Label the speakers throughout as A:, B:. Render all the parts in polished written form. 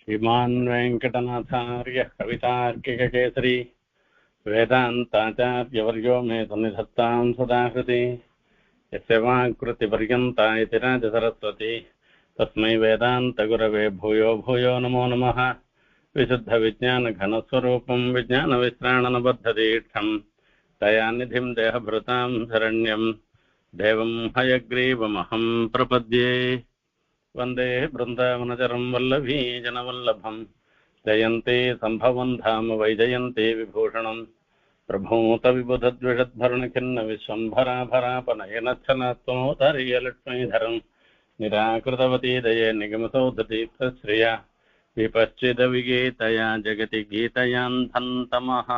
A: श्रीमान् वेङ्कटनाथार्यः कवितार्किककेसरी वेदान्ताचार्यवर्यो मे सन्निधत्तां सदा हृदि यस्य वाक्कृतिपर्यन्ता इति राजसरस्वती तस्मै वेदान्तगुरवे भूयो भूयो नमो नमः। विशुद्धविज्ञानघनस्वरूपं विज्ञानविश्राणनबद्धदीक्षं दयानिधिं देहभृतां शरण्यं देवं हयग्रीवमहं प्रपद्ये। वन्दे बृन्दावनचरं वल्लभीजनवल्लभं जयन्ते सम्भवं धाम वैजयन्ते विभूषणं प्रभूतविबुधद्विषद्भरणखिन्न विश्वम्भराभरापनयनच्छनत्वमोदर्यलक्ष्मीधरं निराकृतवती दये निगमसौधदीप्तश्रिया विपश्चिदविगीतया जगति गीतयान्धन्तमः।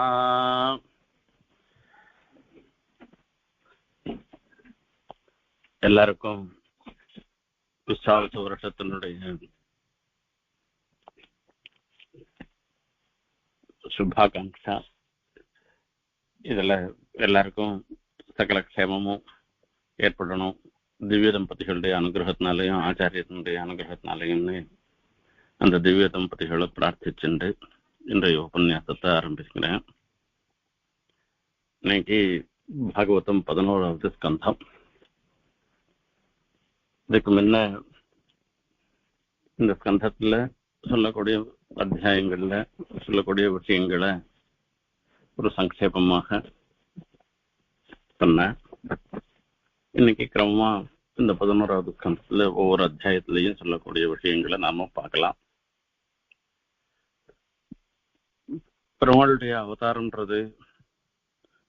A: எல்லாருக்கும் விசாவச வருஷத்தினுடைய சுபாகாங்ஷா. இதுல எல்லாருக்கும் சகல க்ஷேமமும் ஏற்படணும், திவ்ய தம்பதிகளுடைய அனுகிரகத்தினாலையும் ஆச்சாரியத்தினுடைய அனுகிரகத்தினாலையும் அந்த திவ்ய தம்பதிகளை பிரார்த்திச்சுண்டு இன்றைய உபன்யாசத்தை ஆரம்பிக்கிறேன். இன்னைக்கு பாகவதம் 11வது ஸ்கந்தம். இதுக்கு முன்ன இந்த ஸ்கந்தத்துல சொல்லக்கூடிய அத்தியாயங்கள்ல சொல்லக்கூடிய விஷயங்களை ஒரு சங்கேபமாக சொன்ன. இன்னைக்கு கிரமமா இந்த 11வது ஸ்கந்தத்துல ஒவ்வொரு அத்தியாயத்திலையும் சொல்லக்கூடிய விஷயங்களை நாம பார்க்கலாம். பெருமாளுடைய அவதாரம்ன்றது,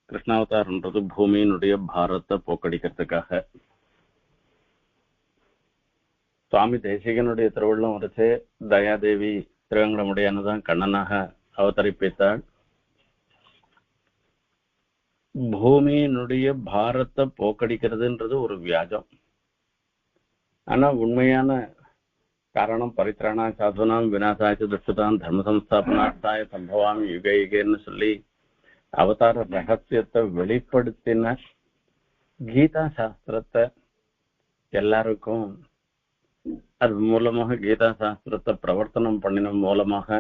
A: கிருஷ்ணாவதாரம்ன்றது பூமியினுடைய பாரத்தை போக்கடிக்கிறதுக்காக. சுவாமி தேசிகனுடைய திருவள்ளம் வரைச்சே தயாதேவி திருவேங்கடமுடையானதான் கண்ணனாக அவதரிப்பித்தாள். பூமியினுடைய பாரத்தை போக்கடிக்கிறதுன்றது ஒரு வியாஜம். ஆனா உண்மையான காரணம் பரித்ராணா சாதுனாம் விநாசாய துஷ்டுதான் தர்ம சம்ஸ்தாபனார்த்தாய சம்பவாமி யுக யுகன்னு சொல்லி அவதார ரகசியத்தை வெளிப்படுத்தின கீதா சாஸ்திரத்தை எல்லாருக்கும் அது மூலமாக கீதா சாஸ்திரத்தை பிரவர்த்தனம் பண்ணின மூலமாக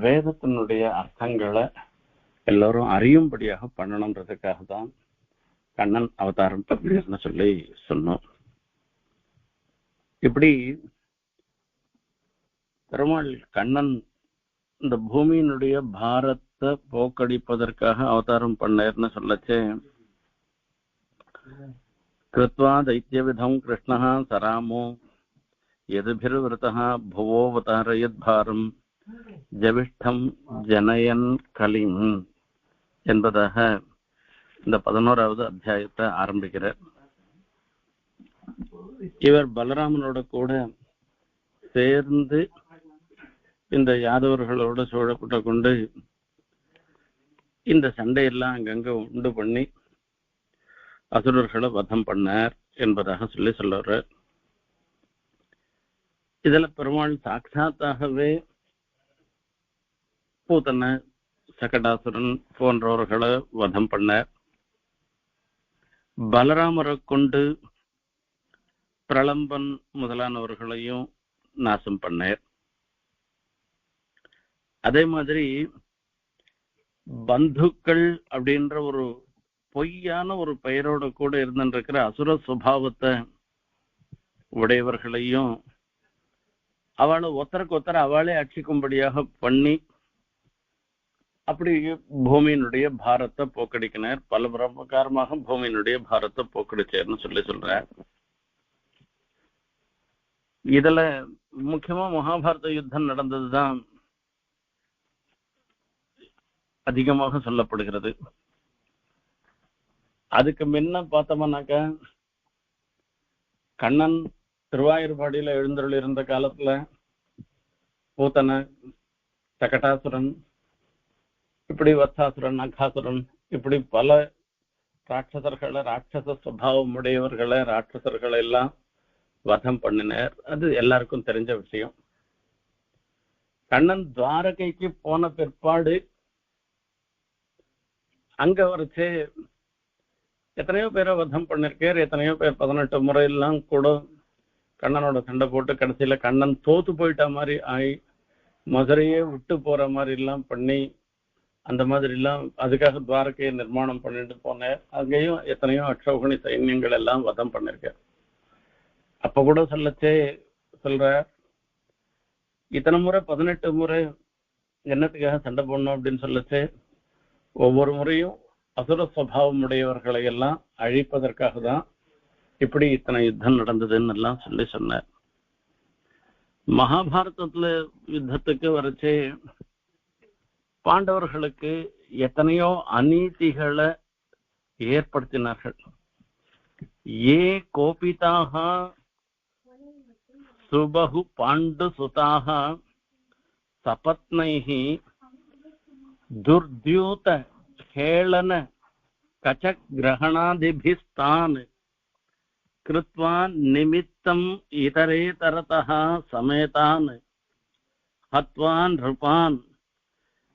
A: வேதத்தினுடைய அர்த்தங்களை எல்லாரும் அறியும்படியாக பண்ணணுன்றதுக்காக தான் கண்ணன் அவதாரம் அப்படின்னு சொல்லி சொன்னோம். இப்படி பெருமாள் கண்ணன் இந்த பூமியினுடைய பாரத்தை போக்கடிப்பதற்காக அவதாரம் பண்ணேர்னு சொல்லச்சே, கிருத்வா தைத்தியவிதம் கிருஷ்ணா சராமோ யதுபிர்விருதः புவோவதாரயத்பாரம் ஜவிஷ்டம் ஜனயன் கலிம் என்பதாக இந்த 11வது அத்தியாயத்தை ஆரம்பிக்கிறார். இவர் பலராமனோட கூட சேர்ந்து இந்த யாதவர்களோட சூழப்பட்ட கொண்டு இந்த சண்டையெல்லாம் அங்கங்க உண்டு பண்ணி அசுரர்களை வதம் பண்ணார் என்பதாக சொல்லுற. இதுல பெருமாள் சாட்சாத்தாகவே பூத்தன சகடாசுரன் போன்றவர்களை வதம் பண்ணார். பலராமரை கொண்டு பிரளம்பன் முதலானவர்களையும் நாசம் பண்ணார். அதே மாதிரி பந்துக்கள் அப்படின்ற ஒரு பொய்யான ஒரு பெயரோட கூட இருந்துருக்கிற அசுர சுபாவத்தை உடையவர்களையும் அவளை ஒத்தருக்கு ஒத்தர அவளே அட்சிக்கும்படியாக பண்ணி அப்படி பூமியினுடைய பாரத்தை போக்கடிக்கினார். பல பிரகாரமாக பூமியினுடைய பாரத்தை போக்கடிச்சார்னு சொல்ற. இதுல முக்கியமா மகாபாரத யுத்தம் நடந்ததுதான் அதிகமாக சொல்லப்படுகிறது. அதுக்கு முன்ன பார்த்தோம்னாக்க கண்ணன் திருவாயூர்பாடியில எழுந்தருள் இருந்த காலத்துல பூத்தன சகடாசுரன், இப்படி வத்சாசுரன், அகாசுரன், இப்படி பல ராட்சசர்களை, ராட்சச சுபாவம் உடையவர்களை, ராட்சசர்களை எல்லாம் வதம் பண்ணினார். அது எல்லாருக்கும் தெரிஞ்ச விஷயம். கண்ணன் துவாரகைக்கு போன பிற்பாடு அங்க வரைச்சே எத்தனையோ பேரை வதம் பண்ணிருக்கார். எத்தனையோ பேர் 18 முறையெல்லாம் கூட கண்ணனோட சண்டை போட்டு கடைசியில கண்ணன் தோத்து போயிட்ட மாதிரி ஆகி மதுரையே விட்டு போற மாதிரி எல்லாம் பண்ணி அந்த மாதிரி எல்லாம் அதுக்காக துவாரகையை நிர்மாணம் பண்ணிட்டு போனேன். அங்கேயும் எத்தனையோ அக்ஷௌகிணி சைன்யங்கள் எல்லாம் வதம் பண்ணிருக்கேன். அப்ப கூட சொல்ற இத்தனை முறை 18 முறை என்னத்துக்காக சண்டை போடணும் அப்படின்னு சொல்லச்சு, ஒவ்வொரு முறையும் அசுர சுவாவம் உடையவர்களை எல்லாம் அழிப்பதற்காக தான் இப்படி இத்தனை யுத்தம் நடந்ததுன்னு எல்லாம் சொன்னார். மகாபாரதத்துல யுத்தத்துக்கு வரைச்சே பாண்டவர்களுக்கு எத்தனையோ அநீதிகளை ஏற்படுத்தினார்கள். ஏ கோபிதாக சுபகு பாண்டு சுதாக சபத்னைஹி துர்த்யூத ஹேளன கச்சக் கிரகணாதிபிஸ்தான் கிருத்வா நிமித்தம் இதரேதரதः சமேதான் ஹத்வா நிருபான்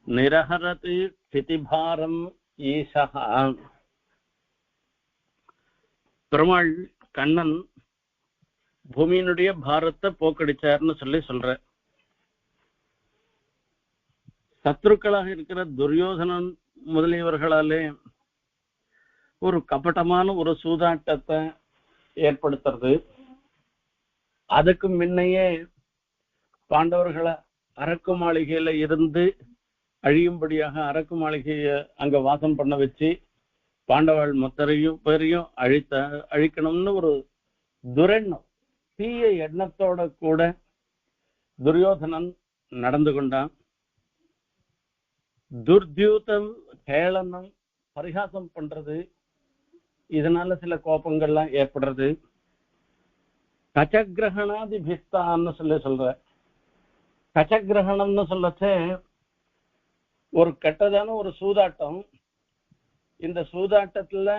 A: நிரஹரதி ஸ்திதிபாரம் ஈஷः. பெருமாள் கண்ணன் பூமியினுடைய பாரத்தை போக்கடிச்சார்னு சொல்ற. சத்ருக்களாக இருக்கிற துரியோதனன் முதலியவர்களாலே ஒரு கபட்டமான ஒரு சூதாட்டத்தை ஏற்படுத்துறது. அதுக்கு முன்னையே பாண்டவர்களை அரக்கு மாளிகையில இருந்து அழியும்படியாக அரக்கு மாளிகைய அங்க வாசம் பண்ண வச்சு பாண்டவர்கள் மொத்தரையும் பேரையும் அழிக்கணும்னு ஒரு துரெண்ணம், தீய எண்ணத்தோட கூட துரியோதனன் நடந்து கொண்டான். துர்த்யூதம் கேளனம் பரிகாசம் பண்றது, இதனால சில கோபங்கள்லாம் ஏற்படுறது. கச்சகிரகணாதிபிஸ்தான்னு சொல்ற. கச்சகிரகணம்னு சொல்லச்சே ஒரு கெட்டதான ஒரு சூதாட்டம். இந்த சூதாட்டத்துல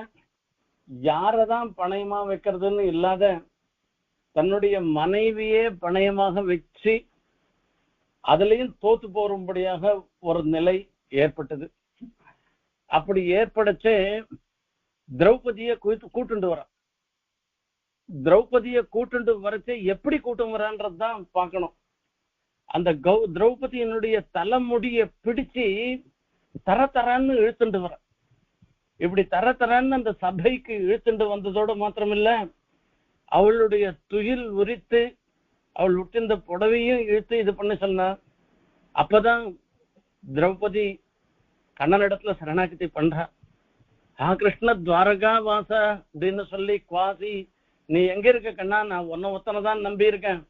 A: யாரதான் பணயமா வைக்கிறதுன்னு இல்லாத தன்னுடைய மனைவியே பணயமாக வச்சு அதுலயும் தோத்து போறும்படியாக ஒரு நிலை ஏற்பட்டது. அப்படி ஏற்படச்சே திரௌபதியை கூட்டுண்டு வர. திரௌபதியை கூட்டுண்டு வரச்சே எப்படி கூட்டம் வரான்றதுதான் பார்க்கணும். அந்த திரௌபதியினுடைய தலைமுடிய பிடிச்சு தரன்னு இழுத்துண்டு வர. இப்படி தரன்னு அந்த சபைக்கு இழுத்துண்டு வந்ததோடு மாத்திரமில்ல, அவளுடைய துயில் உரித்து அவள் விட்டிருந்த புடவையும் இழுத்து இது பண்ண சொன்னா. அப்பதான் திரௌபதி கண்ணனிடத்துல சரணாகதி பண்றா. கிருஷ்ண துவாரகா வாச அப்படின்னு சொல்லி குவாசி, நீ எங்க இருக்க கண்ணா? நான் ஒன்ன ஒத்தனைதான் நம்பி இருக்கேன்.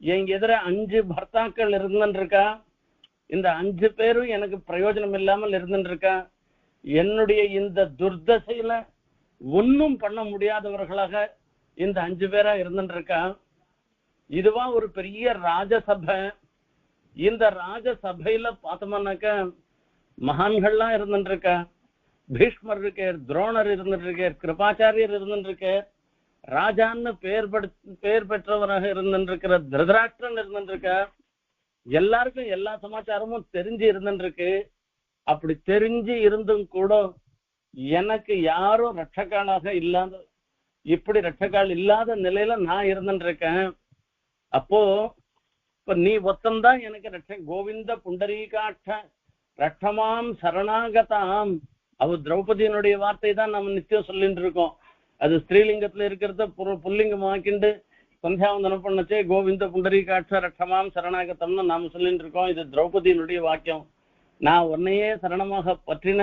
A: எங்க எதிர 5 பர்த்தாக்கள் இருந்துன்னு இருக்கா. இந்த 5 பேரும் எனக்கு பிரயோஜனம் இல்லாமல் இருந்துட்டு இருக்கா. என்னுடைய இந்த துர்தசையில ஒன்னும் பண்ண முடியாதவர்களாக இந்த 5 பேரா இருந்துட்டு இருக்கா. இதுவா ஒரு பெரிய ராஜசபை. இந்த ராஜசபையில பார்த்தோம்னாக்க மகான்கள்லாம் இருந்துட்டு இருக்கா. பீஷ்மர் இருக்கார், துரோணர் இருந்துட்டு இருக்கார், கிருபாச்சாரியர் இருந்துட்டு இருக்கார், ராஜான்னு பெயர் பெற்றவராக இருந்துட்டு இருக்கிற திருதராஷ்டிரன் இருந்துட்டு இருக்க. எல்லாருக்கும் எல்லா சமாச்சாரமும் தெரிஞ்சு இருந்துட்டு இருக்கு. அப்படி தெரிஞ்சு இருந்தும் கூட எனக்கு யாரும் ரட்சகாலாக இல்லாத, இப்படி ரட்சகால் இல்லாத நிலையில நான் இருந்துட்டு இருக்கேன். அப்போ இப்ப நீ ஒத்தந்தான் எனக்கு கோவிந்த புண்டரீகாட்ச ரட்சமாம் சரணாகதாம். அவ திரௌபதியினுடைய வார்த்தை தான் நம்ம நிச்சயம் சொல்லிட்டு இருக்கோம். அது ஸ்ரீலிங்கத்துல இருக்கிறத புல்லிங்கமாக்கிண்டு சந்தியாவந்தனம் பண்ணச்சே கோவிந்த புண்டரீகாட்ச ரட்சமாம் சரணாகதம்னு நாம சொல்லிட்டு இருக்கோம். இது திரௌபதியினுடைய வாக்கியம். நான் உன்னையே சரணமாக பற்றின,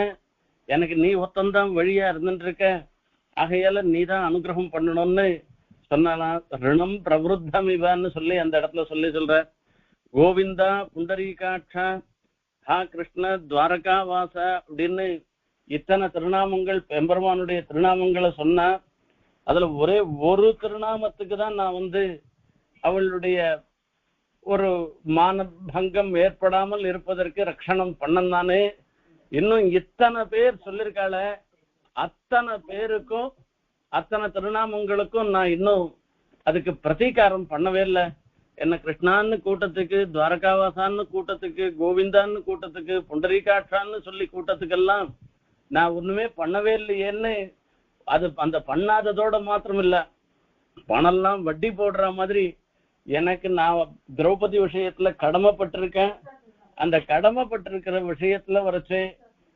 A: எனக்கு நீ ஒத்தந்தான் வழியா இருந்துட்டு இருக்க, ஆகையால நீதான் அனுகிரகம் பண்ணணும்னு சொன்னாலாம். ரிணம் பிரவருத்தம் இவான்னு சொல்லி அந்த இடத்துல சொல்ற. கோவிந்தா புண்டரீகாட்சா கிருஷ்ண துவாரகா வாச அப்படின்னு இத்தனை திருநாமங்கள் பெம்பெருமானுடைய திருநாமங்களை சொன்னா, அதுல ஒரே ஒரு திருநாமத்துக்கு தான் நான் அவளுடைய ஒரு மானபங்கம் ஏற்படாமல் இருப்பதற்கு ரட்சணம் பண்ணந்தானே. இன்னும் இத்தனை பேர் சொல்லிருக்காள, அத்தனை பேருக்கும் அத்தனை திருநாமங்களுக்கும் நான் இன்னும் அதுக்கு பிரதீகாரம் பண்ணவே இல்லை. என்ன கிருஷ்ணான்னு கூட்டத்துக்கு, துவாரகாவாசான்னு கூட்டத்துக்கு, கோவிந்தான்னு கூட்டத்துக்கு, புண்டரீகாட்சான்னு சொல்லி கூட்டத்துக்கெல்லாம் நான் ஒண்ணுமே பண்ணவே இல்லையேன்னு அது அந்த பண்ணாததோட மாத்திரம் இல்ல, பணம்லாம் வட்டி போடுற மாதிரி எனக்கு நான் திரௌபதி விஷயத்துல கடமைப்பட்டிருக்கேன். அந்த கடமைப்பட்டிருக்கிற விஷயத்துல வரைச்சு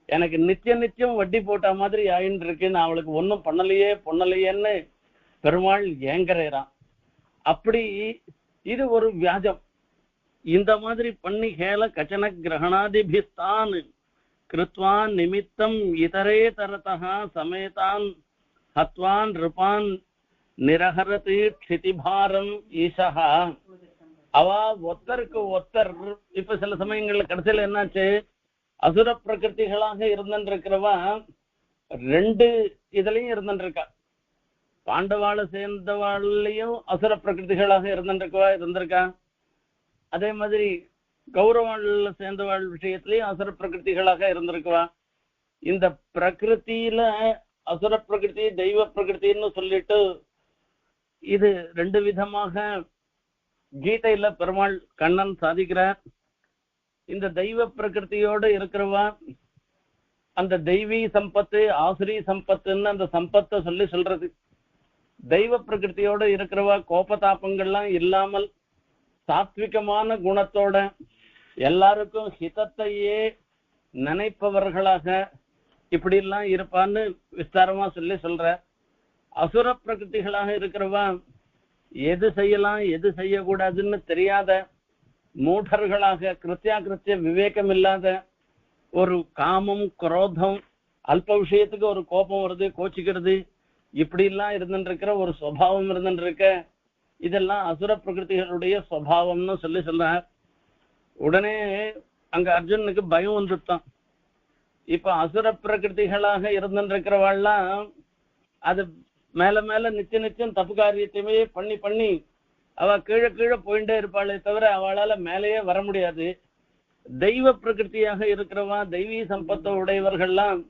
A: எனக்கு நித்தியம் வட்டி போட்ட மாதிரி ஆயின்னு இருக்கு. நான் அவளுக்கு ஒன்னும் பண்ணலையேன்னு பெருமாள் ஏங்கறான். அப்படி இது ஒரு வியாஜம். இந்த மாதிரி பண்ணி ஹேல கச்சன கிரகணாதிபிஸ்தான் கிருத்வான் நிமித்தம் இதரே தரதா சமேதான் ஹத்வான் ரிபான் நிரஹரதி க்ஷிதிபாரம் ஈசஹா. அவ ஒத்தருக்கு ஒத்தர் இப்ப சில சமயங்கள்ல கடைசியில என்னாச்சு, அசுர பிரகிருதிகளாக இருந்திருக்கிறவா ரெண்டு இதுலயும் இருந்திருக்கா. பாண்டவாளை சேர்ந்தவாள்லயும் அசுர பிரகிருதிகளாக இருந்திருக்கா. அதே மாதிரி கௌரவாள சேர்ந்தவாள் விஷயத்திலயும் அசுர பிரகிருதிகளாக இருந்திருக்குவா. இந்த பிரகிருத்தில அசுர பிரகிருதி தெய்வ பிரகிருத்தின்னு சொல்லிட்டு இது ரெண்டு விதமாக கீதையில பெருமாள் கண்ணன் சாதிக்கிறார். இந்த தெய்வ பிரகிருத்தியோடு இருக்கிறவா அந்த தெய்வீ சம்பத்து ஆசுரி சம்பத்துன்னு அந்த சம்பத்தை சொல்றது. தெய்வ பிரகிருத்தியோடு இருக்கிறவா கோபதாபங்கள்லாம் இல்லாமல் சாத்விகமான குணத்தோட எல்லாருக்கும் ஹிதத்தையே நினைப்பவர்களாக இப்படி எல்லாம் இருப்பான்னு விஸ்தாரமா சொல்ற. அசுர பிரகிருதிகளாக இருக்கிறவா எது செய்யலாம் எது செய்யக்கூடாதுன்னு தெரியாத மூடர்களாக கிருத்திய விவேகம் இல்லாத ஒரு காமம் குரோதம் அல்ப விஷயத்துக்கு ஒரு கோபம் வருது கோச்சிக்கிறது இப்படி எல்லாம் இருந்துருக்கிற ஒரு சுவாவம் இருந்துருக்க. இதெல்லாம் அசுர பிரகிருதிகளுடைய சுவாவம்னு சொல்ற. உடனே அங்க அர்ஜுனுக்கு பயம் வந்துட்டான். இப்ப அசுர பிரகிருதிகளாக இருந்துருக்கிறவாள்லாம் அது மேல நிச்சயம் தப்பு காரியத்தையுமே பண்ணி அவ கீழே போயிட்டே இருப்பாளே தவிர அவளால மேலேயே வர முடியாது. தெய்வ பிரகிருத்தியாக இருக்கிறவா தெய்வீ சம்பத்த உடையவர்கள்லாம்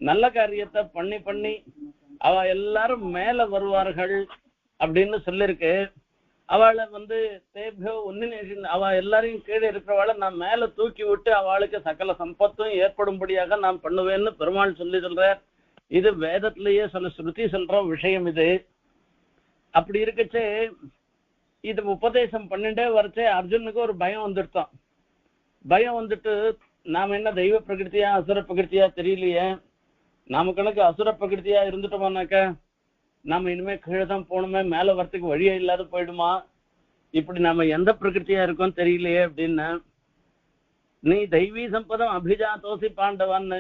A: நல்ல காரியத்தை பண்ணி அவ எல்லாரும் மேல வருவார்கள் அப்படின்னு சொல்லிருக்கு. அவளை தேபியோ ஒன்னு அவ எல்லாரையும் கீழே இருக்கிறவாளை நான் மேல தூக்கி விட்டு அவளுக்கு சகல சம்பத்தும் ஏற்படும்படியாக நான் பண்ணுவேன்னு பெருமாள் சொல்ற. இது வேதத்திலேயே ஸ்ருதி சொல்ற விஷயம். இது அப்படி இருக்கச்சே இது உபதேசம் பண்ணிட்டே வரச்சே அர்ஜுனுக்கு ஒரு பயம் வந்துட்டான். பயம் வந்துட்டு நாம என்ன தெய்வ பிரகிருத்தியா அசுர பிரகிருத்தியா தெரியலையே, நாம கணக்கு அசுர பிரகிருத்தியா இருந்துட்டோமானாக்க நாம இனிமே கீழே தான் போகணுமே, மேல வரத்துக்கு வழியே இல்லாத போயிடுமா, இப்படி நாம எந்த பிரகிருத்தியா இருக்கோம் தெரியலையே அப்படின்னு. நீ தெய்வீ சம்பதம் அபிஜாத்தோசி பாண்டவான்னு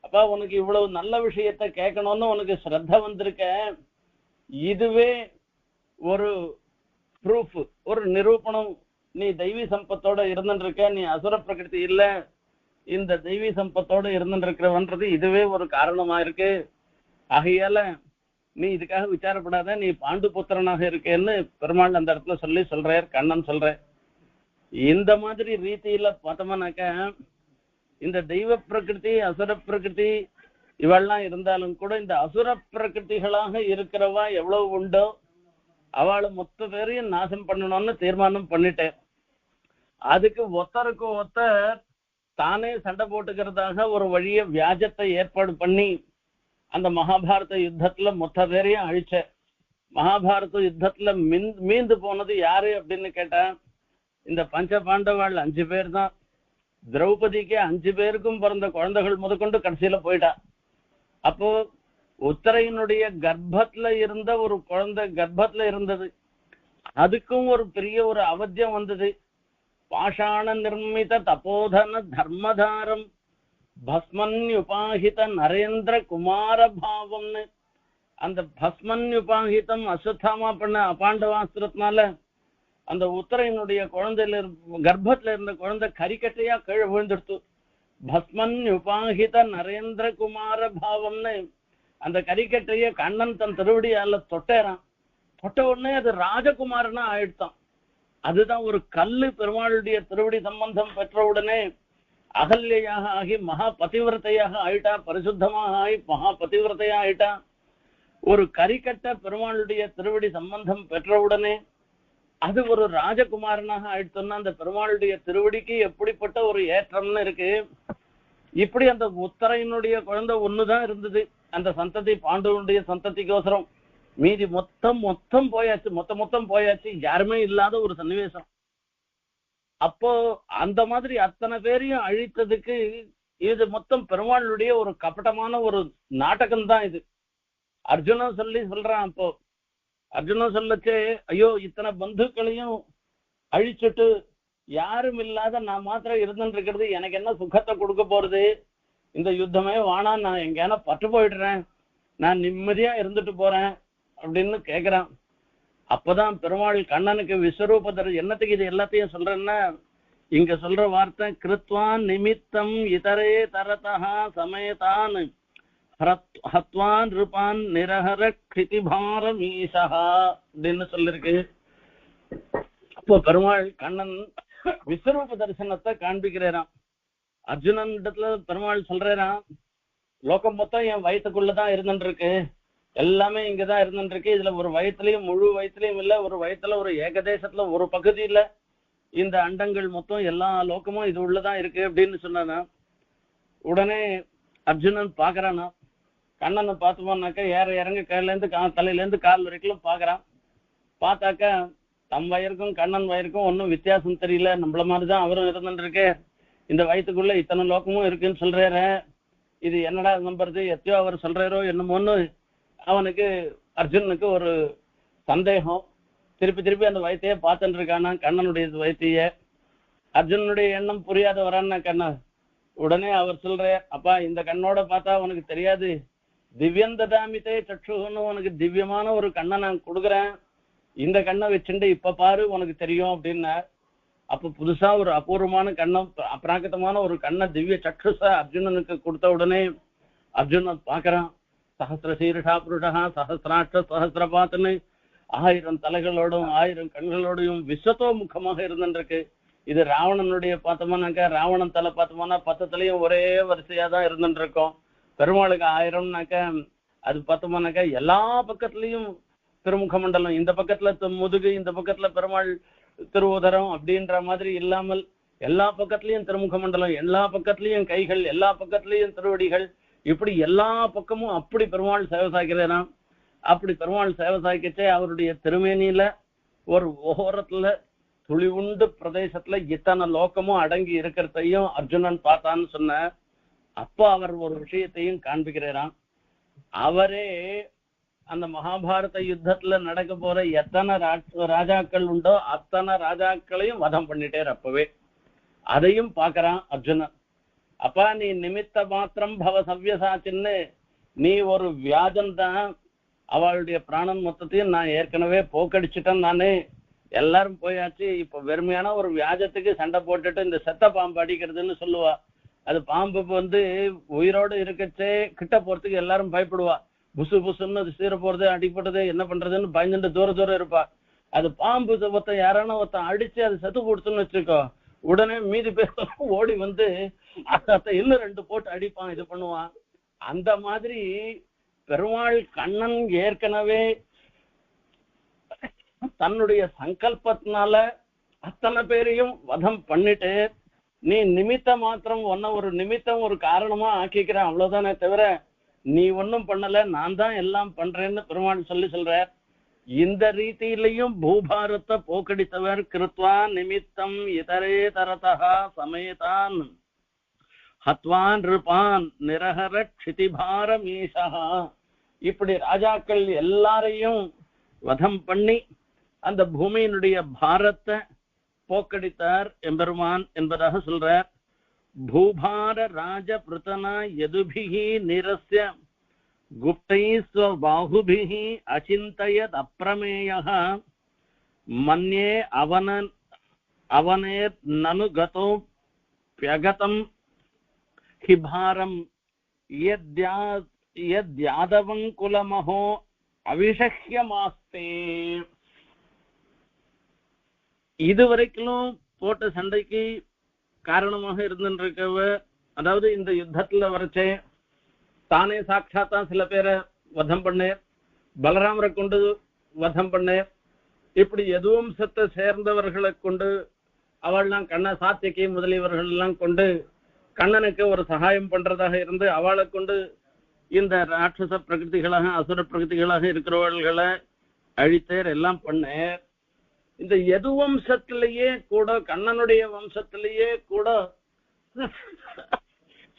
A: அப்பா உனக்கு இவ்வளவு நல்ல விஷயத்த கேட்கணும்னு உனக்கு ஸ்ரத்த வந்திருக்க. இதுவே ஒரு ப்ரூஃப், ஒரு நிரூபணம். நீ தெய்வீ சம்பத்தோட இருந்துருக்க, நீ அசுர பிரகிருதி இல்ல, இந்த தெய்வீ சம்பத்தோட இருந்துருக்கிறவன்றது இதுவே ஒரு காரணமா இருக்கு. ஆகையால நீ இதுக்காக விசாரப்படாத, நீ பாண்டு புத்திரனாக இருக்கேன்னு பெருமாள் அந்த இடத்துல சொல்றார், கண்ணன் சொல்ற. இந்த மாதிரி ரீதியில பார்த்தோம்னாக்க இந்த தெய்வ பிரகிருதி அசுர பிரகிருதி இவெல்லாம் இருந்தாலும் கூட இந்த அசுர பிரகிருதிகளாக இருக்கிறவா எவ்வளவு உண்டோ அவளை மொத்த பேரையும் நாசம் பண்ணணும்னு தீர்மானம் பண்ணிட்டேன். அதுக்கு ஒத்தருக்கு ஒத்தர் தானே சண்டை போட்டுக்கிறதாக ஒரு வழிய வியாஜத்தை ஏற்பாடு பண்ணி அந்த மகாபாரத யுத்தத்துல மொத்த பேரையும் அழிச்ச. மகாபாரத யுத்தத்துல மீந்து போனது யாரு அப்படின்னு கேட்டா இந்த பஞ்ச பாண்டவாள் 5 பேர் தான். திரௌபதிக்கு 5 பேருக்கும் பிறந்த குழந்தைகள் முதற்கொண்டு கடைசியில போயிட்டா. அப்போ உத்தரையினுடைய கர்ப்பத்துல இருந்த ஒரு குழந்தை கர்ப்பத்துல இருந்தது, அதுக்கும் ஒரு பெரிய ஒரு அவத்தியம் வந்தது. பாஷாண நிர்மித தபோதன தர்மதாரம் பஸ்மன்யுபாஹித நரேந்திர குமார பாவம்னு அந்த பஸ்மன்யுபாஹிதம் அஸ்வத்தாமா பண்ண அபாண்டவாஸ்திரத்தினால அந்த உத்தரையினுடைய குழந்தையில கர்ப்பத்துல இருந்த குழந்தை கரிக்கட்டையா கீழே விழுந்துடுத்து. பஸ்மன்யுபாஹித நரேந்திர குமார பாவம்னு அந்த கரிக்கட்டைய கண்ணன் தன் திருவடியால தொட்டேறான். தொட்ட உடனே அது ராஜகுமாரனா ஆயிடுத்தான். அதுதான் ஒரு கல்லு பெருமாளுடைய திருவடி சம்பந்தம் பெற்ற உடனே அகல்யாக ஆகி மகா பதிவிரத்தையாக ஆயிட்டா, பரிசுத்தமாக ஆகி மகா பதிவிரத்தையா ஆயிட்டா. ஒரு கரிக்கட்ட பெருமாளுடைய திருவடி சம்பந்தம் பெற்றவுடனே அது ஒரு ராஜகுமாரனாக ஆயிடுத்தோம்னா அந்த பெருமாளுடைய திருவடிக்கு எப்படிப்பட்ட ஒரு ஏற்றம்னு இருக்கு. இப்படி அந்த உத்தரையினுடைய குழந்தை ஒண்ணுதான் இருந்தது, அந்த சந்ததி பாண்டவனுடைய சந்ததிக்கோசரம். மீதி மொத்தம் போயாச்சு, மொத்தம் போயாச்சு, யாருமே இல்லாத ஒரு சன்னிவேசம். அப்போ அந்த மாதிரி அத்தனை பேரையும் அழித்ததுக்கு இது மொத்தம் பெருமாளுடைய ஒரு கபட்டமான ஒரு நாடகம் தான் இது. அர்ஜுனன் சொல்றான். அப்போ அர்ஜுனன் சொல்லச்சே, ஐயோ இத்தனை பந்துக்களையும் அழிச்சுட்டு யாரும் இல்லாத நான் மாத்திரம் இருந்துட்டு இருக்கிறது எனக்கு என்ன சுகத்தை கொடுக்க போறது, இந்த யுத்தமே வானா, நான் எங்கேனா பட்டு போயிடுறேன், நான் நிம்மதியா இருந்துட்டு போறேன் அப்படின்னு கேக்குறான். அப்பதான் பெருமாள் கண்ணனுக்கு விஸ்வரூபதர் என்னத்துக்கு இது எல்லாத்தையும் சொல்றேன்னா, இங்க சொல்ற வார்த்தை கிருத்வான் நிமித்தம் இதரே தரதா சமயதான் ஹத்வான் ருபான் நிரஹர கிருதிபாரம் ஈசா அப்படின்னு சொல்லிருக்கு. அப்போ பெருமாள் கண்ணன் விஸ்வரூப தரிசனத்தை காண்பிக்கிறான். அர்ஜுனன் இடத்துல பெருமாள் சொல்றான், லோகம் மொத்தம் என் வயிற்றுக்குள்ளதான் இருந்துட்டு இருக்கு, எல்லாமே இங்கதான் இருந்துட்டு இருக்கு. இதுல ஒரு வயத்துலயும் முழு வயத்துலயும் இல்ல, ஒரு வயத்துல ஒரு ஏகதேசத்துல ஒரு பகுதியில இந்த அண்டங்கள் மொத்தம் எல்லா லோகமும் இது உள்ளதான் இருக்கு அப்படின்னு சொன்னா, உடனே அர்ஜுனன் பாக்குறானா, கண்ணனை பார்த்தோம்னாக்கா ஏற இறங்க கையில இருந்து தலையில இருந்து கால் வரைக்கும் பாக்குறான். பார்த்தாக்கா தம் வயருக்கும் கண்ணன் வயருக்கும் ஒன்னும் வித்தியாசம் தெரியல, நம்மள மாதிரிதான் அவரும் இருந்துட்டு இருக்கு, இந்த வயத்துக்குள்ள இத்தனை லோகமும் இருக்குன்னு சொல்றாரு, இது என்னடா நம்புறது, எத்தையோ அவர் சொல்றாரோ என்னமோன்னு அவனுக்கு அர்ஜுனனுக்கு ஒரு சந்தேகம். திருப்பி அந்த வயத்தையே பார்த்துட்டு இருக்கானா, கண்ணனுடைய வயத்தைய. அர்ஜுனனுடைய எண்ணம் புரியாத வரான்னா கண்ணன் உடனே அவர் சொல்றார், அப்பா இந்த கண்ணோட பார்த்தா உனக்கு தெரியாது, திவ்யந்ததாமித்தே சற்றுன்னு உனக்கு திவ்யமான ஒரு கண்ணை நான் கொடுக்குறேன், இந்த கண்ணை வச்சுட்டு இப்ப பாரு உனக்கு தெரியும் அப்படின்னா. அப்ப புதுசா ஒரு அபூர்வமான கண்ணம், அப்ராகிருதமான ஒரு கண்ணை திவ்ய சற்றுசா அர்ஜுனனுக்கு கொடுத்த உடனே அர்ஜுனன் பாக்குறான், சஹசிர சீருஷா புருஷா சஹசிராட்ச சஹசிரபாத்துன்னு 1000 தலைகளோடும் 1000 கண்களோடையும் விஸ்வத்தோ முகமாக இருந்துருக்கு. இது ராவணனுடைய பார்த்தோம்னாக்கா, ராவணன் தலை பார்த்தோம்னா 10 தலையும் ஒரே வரிசையா தான் இருந்துட்டு இருக்கோம். பெருமாளுக்கு 1000னாக்கா அது பார்த்தோம்னாக்கா எல்லா பக்கத்துலயும் திருமுக மண்டலம், இந்த பக்கத்துல முதுகு, இந்த பக்கத்துல பெருமாள் திருவுதரம் அப்படின்ற மாதிரி இல்லாமல் எல்லா பக்கத்துலயும் திருமுக மண்டலம், எல்லா பக்கத்துலயும் கைகள், எல்லா பக்கத்துலயும் திருவடிகள், இப்படி எல்லா பக்கமும் அப்படி பெருமாள் சேவை சாய்க்கிறேன். அப்படி பெருமாள் சேவை சாய்க்கச்சே அவருடைய திருமேனியில ஒரு ஓரத்துல துளி உண்டு பிரதேசத்துல இத்தனை லோகமும் அடங்கி இருக்கிறதையும் அர்ஜுனன் பார்த்தான்னு சொன்ன. அப்ப அவர் ஒரு விஷயத்தையும் காண்பிக்கிறாராம். அவரே அந்த மகாபாரத யுத்தத்துல நடக்க போற எத்தனை ராஜாக்கள் உண்டோ அத்தனை ராஜாக்களையும் வதம் பண்ணிட்டேர். அப்பவே அதையும் பாக்குறான் அர்ஜுனன். அப்பா நீ நிமித்த மாத்திரம் பவ சவ்யசாச்சின்னு, நீ ஒரு வியாஜன் தான், அவளுடைய பிராணன் மொத்தத்தையும் நான் ஏற்கனவே போக்கடிச்சுட்டேன், நானு எல்லாரும் போயாச்சு. இப்ப வெறுமையான ஒரு வியாஜத்துக்கு சண்டை போட்டுட்டு இந்த செத்த பாம்பு அடிக்கிறதுன்னு சொல்லுவா. அது பாம்பு உயிரோடு இருக்கச்சே கிட்ட போறதுக்கு எல்லாரும் பயப்படுவா, புசு புசுன்னு அது சீர போறது அடிப்படுறது என்ன பண்றதுன்னு பயந்துட்டு தூரம் இருப்பா. அது பாம்பு ஒருத்தன் யாரான ஒருத்தன் அடிச்சு அது செத்து போடுச்சுன்னு வச்சுக்கோ, உடனே மீதி பேர் ஓடி அத்த இன்னும் 2 போட்டு அடிப்பான், இது பண்ணுவான். அந்த மாதிரி பெருமாள் கண்ணன் ஏற்கனவே தன்னுடைய சங்கல்பத்தினால அத்தனை பேரையும் வதம் பண்ணிட்டு, நீ நிமித்த மாத்திரம் ஒரு நிமித்தம் ஒரு காரணமா ஆக்கிக்கிறேன் அவ்வளவுதானே தவிர நீ ஒன்னும் பண்ணல, நான் தான் எல்லாம் பண்றேன்னு பெருமாள் சொல்றார். இந்த ரீதியிலையும் பூபாரத்தை போக்கடித்தவர் கிருத்வா நிமித்தம் இதரே தரதா சமேதான் ஹத்வான் ருபான் நிரஹர க்ஷிதிபாரம் ஈசா. இப்படி ராஜாக்கள் எல்லாரையும் வதம் பண்ணி அந்த பூமியினுடைய பாரத்தை போக்கடித்தார் எம்பெருமான் என்பதாக சொல்றார். பூபார ராஜ பிரதனா யதுபிஹி நிரஸ்ய குப்தைஸ்வ பாஹுபிஹி அசிந்தயத் அப்ரமேயஹ மன்யே அவனேர் நனு கதோ ப்யகதம் ஹிபாரம் யத்யாதவங்குலமஹோ அவிஷஹ்யமாஸ்தே. இதுவரைக்கும் போட்ட சண்டைக்கு காரணமாக இருந்துருக்கவ, அதாவது இந்த யுத்தத்துல வரைச்சே தானே சாட்சாத்தா சில பேரை வதம் பண்ணேர், பலராமரை கொண்டு வதம் பண்ணேர், இப்படி எதுவும் சத்தை சேர்ந்தவர்களை கொண்டு அவள்லாம் சாத்தியக்கி முதலியவர்கள் எல்லாம் கொண்டு கண்ணனுக்கு ஒரு சகாயம் பண்றதாக இருந்து அவளை கொண்டு இந்த ராட்சச பிரகிருதிகளாக அசுர பிரகிருதிகளாக இருக்கிறவர்களை அழித்தேர் எல்லாம் பண்ணேர். இந்த எது வம்சத்திலேயே கூட கண்ணனுடைய வம்சத்திலேயே கூட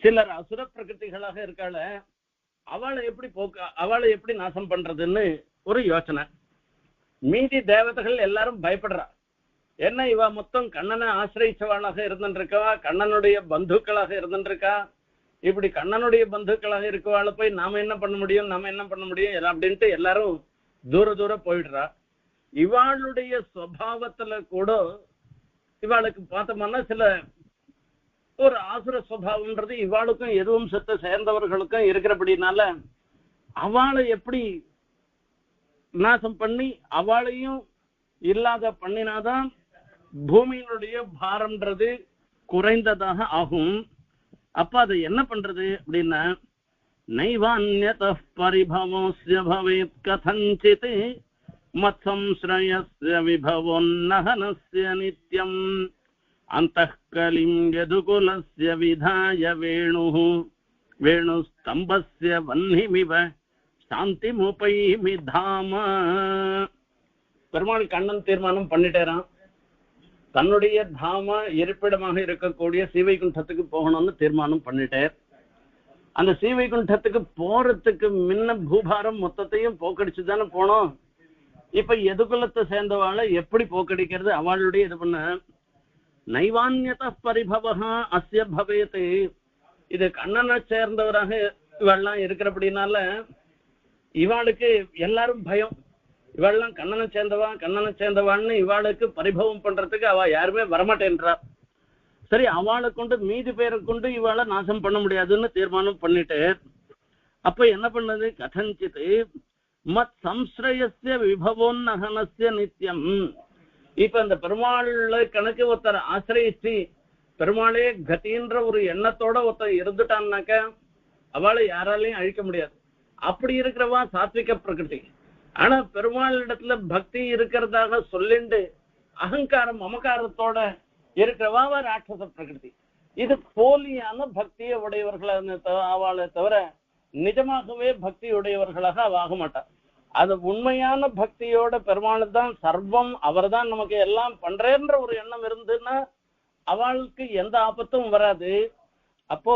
A: சிலர் அசுர பிரகிருதிகளாக இருக்காள, அவளை எப்படி நாசம் பண்றதுன்னு ஒரு யோசனை. மீதி தேவதைகள் எல்லாரும் பயப்படுறா. என்ன இவ மொத்தம் கண்ணனை ஆசிரியச்சவாளாக இருந்துருக்கவா, கண்ணனுடைய பந்துக்களாக இருந்துருக்கா. இப்படி கண்ணனுடைய பந்துக்களாக இருக்கவாள போய் நாம என்ன பண்ண முடியும் அப்படின்ட்டு எல்லாரும் தூர போயிடுறா. இவாளுடைய சுவாவத்துல கூட இவாளுக்கு பார்த்தோம்னா சில ஒரு ஆசுர சுவாவம்ன்றது இவாளுக்கும் எதுவும் சத்த சேர்ந்தவர்களுக்கும் இருக்கிறபடினால அவளை எப்படி நாசம் பண்ணி அவளையும் இல்லாத பண்ணினாதான் பூமியினுடைய பாரம்ன்றது குறைந்ததாக ஆகும். அப்ப அதை என்ன பண்றது அப்படின்னா, நைவான்யத பரிபவஸ்ய பவேத் கதஞ்சித் மத்சம்ஸ்ரயஸ்ய விபவோன்னஹனஸ்ய நித்யம் அந்தఃகலிம் யதுகுலஸ்ய விதாய வேணுஸ்தம்பஸ்ய வன்னிமிவ சாந்திமுபைமி தாம. பெருமாள் கண்ணன் தீர்மானம் பண்ணிட்டேரான், தன்னுடைய தாம இருப்பிடமாக இருக்கக்கூடிய ஸ்ரீவைகுண்டத்துக்கு போகணும்னு தீர்மானம் பண்ணிட்டார். அந்த ஸ்ரீவைகுண்டத்துக்கு போறதுக்கு முன்ன பூபாரம் மொத்தத்தையும் போக்கடிச்சுதானே போனோம். இப்ப எதுகுலத்தை சேர்ந்தவாளை எப்படி போக்கடிக்கிறது, அவளுடைய இது பண்ண நைவான்யத பரிபவஹா அஸ்ய பவேத். இது கண்ணனை சேர்ந்தவராக இவெல்லாம் இருக்கிறபடினால இவாளுக்கு எல்லாரும் பயம். இவாள்லாம் கண்ணனை சேர்ந்தவான்னு இவாளுக்கு பரிபவம் பண்றதுக்கு அவ யாருமே வரமாட்டேன்றா. சரி, அவளை கொண்டு மீதி பேரை கொண்டு இவாளை நாசம் பண்ண முடியாதுன்னு தீர்மானம் பண்ணிட்டு அப்ப என்ன பண்ணது, கதஞ்சித் மத் சம்ஸ்ரயஸ்ய விபவோன்னஹனஸ்ய நித்யம். இப்ப இந்த பெருமாள் கணக்கு ஒருத்தர் ஆசிரியிச்சு பெருமாளே கத்தின்ற ஒரு எண்ணத்தோட ஒருத்தர் இருந்துட்டான்னாக்க அவளை யாராலையும் அழிக்க முடியாது. அப்படி இருக்கிறவா சாத்விக பிரகிருதி. ஆனா பெருமாள் இடத்துல பக்தி இருக்கிறதாக சொல்லிண்டு அகங்காரம் மமகாரத்தோட இருக்கிறவா ராட்சச பிரகிருதி. இது போலியான பக்தியை உடையவர்களாக அவளை தவிர நிஜமாகவே பக்தி உடையவர்களாக அவ ஆக மாட்டார். அது உண்மையான பக்தியோட பெருமாள் தான் சர்வம், அவர் தான் நமக்கு எல்லாம் பண்றேன்ற ஒரு எண்ணம் இருந்துன்னா அவளுக்கு எந்த ஆபத்தும் வராது. அப்போ